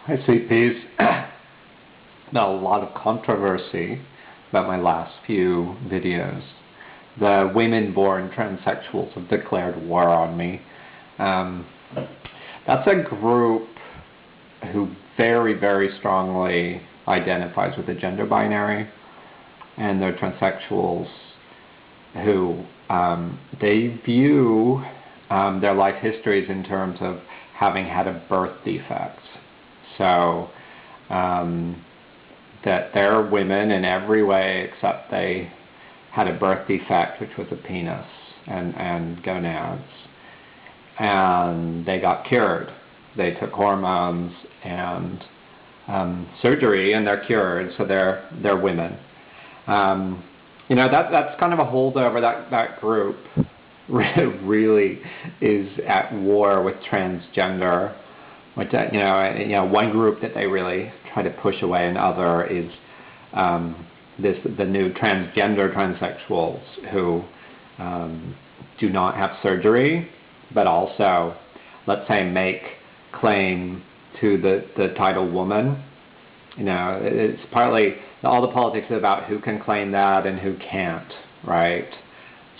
Hi, CPs. Been a lot of controversy about my last few videos. The women-born transsexuals have declared war on me. That's a group who very, very strongly identifies with the gender binary, and they're transsexuals who they view their life histories in terms of having had a birth defect. So that they're women in every way except they had a birth defect, which was a penis and gonads, and they got cured. They took hormones and surgery, and they're cured, so they're women. You know, that's kind of a holdover. That group really is at war with transgender. Which, you know, one group that they really try to push away, and other is the new transgender transsexuals who do not have surgery, but also, let's say, make claim to the title woman. You know, it's partly all the politics is about who can claim that and who can't, right?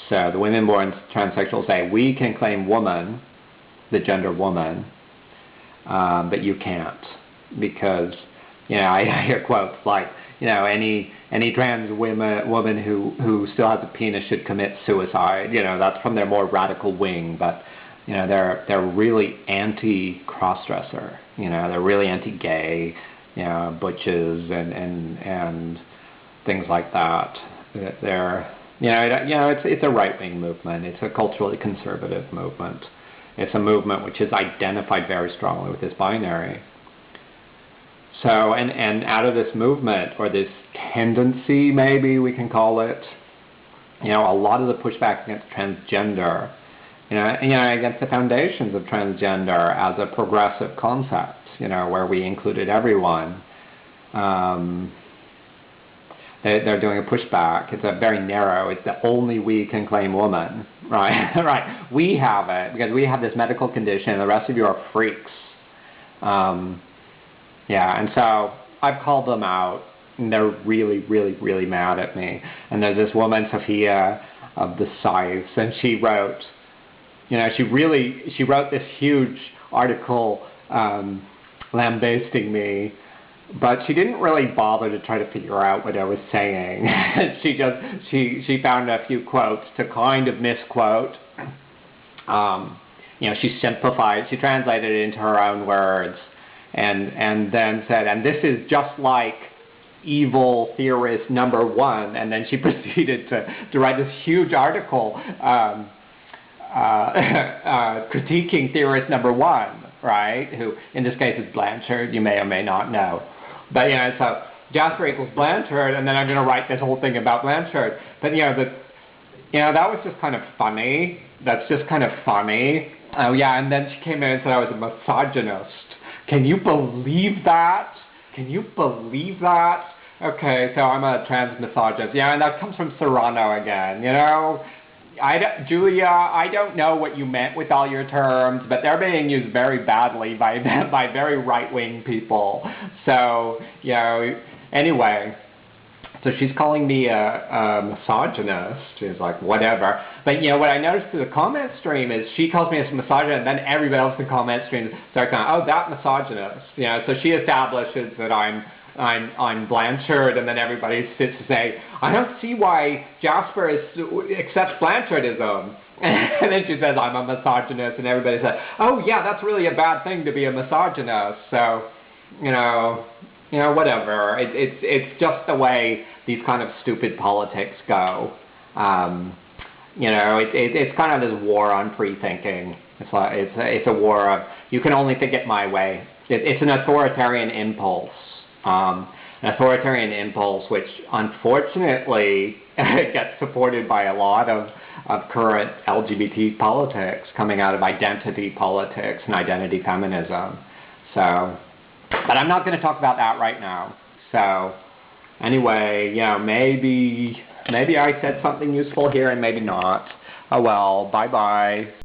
So the women-born transsexuals say, we can claim woman, the gender woman, but you can't, because, you know, I hear quotes like, you know, any trans woman who still has a penis should commit suicide. You know, that's from their more radical wing, but, you know, they're really anti-crossdresser. You know, they're really anti-gay, you know, butches and things like that. They're, you know, it's a right-wing movement. It's a culturally conservative movement. It's a movement which is identified very strongly with this binary. So, and out of this movement, or this tendency, maybe we can call it, you know, a lot of the pushback against transgender, you know, against the foundations of transgender as a progressive concept, you know, where we included everyone, they're doing a pushback. It's a very narrow, it's the only we can claim woman, right? Right. We have it because we have this medical condition, the rest of you are freaks. Yeah, and so I've called them out, and they're really, really, really mad at me. And there's this woman, sophiaofthescythes, and she wrote, you know, she wrote this huge article lambasting me, but she didn't really bother to try to figure out what I was saying. she found a few quotes to kind of misquote. You know, she simplified, she translated it into her own words, and then said, and this is just like evil theorist number one, and then she proceeded to write this huge article critiquing theorist number one, right, who in this case is Blanchard, you may or may not know. But, you know, so Jasper equals Blanchard, and then I'm going to write this whole thing about Blanchard. But, you know, that was just kind of funny. That's just kind of funny. Oh, yeah, and then she came in and said I was a misogynist. Can you believe that? Can you believe that? Okay, so I'm a transmisogynist. Yeah, and that comes from Serrano again, you know? Julia, I don't know what you meant with all your terms, but they're being used very badly by very right-wing people. So, you know, anyway, so she's calling me a misogynist. She's like, whatever. But, you know, what I noticed through the comment stream is she calls me a misogynist, and then everybody else in the comment stream starts going, oh, that misogynist. You know, so she establishes that I'm Blanchard, and then everybody sits to say, I don't see why Jasper accepts Blanchardism. And then she says, I'm a misogynist, and everybody says, oh yeah, that's really a bad thing to be a misogynist. So, you know, whatever. It's just the way these kind of stupid politics go. You know, it's kind of this war on free thinking. It's a war of, you can only think it my way. It's an authoritarian impulse. An authoritarian impulse which unfortunately gets supported by a lot of current LGBT politics coming out of identity politics and identity feminism. So, but I'm not going to talk about that right now. So anyway, you know, maybe I said something useful here and maybe not. Oh well, bye-bye.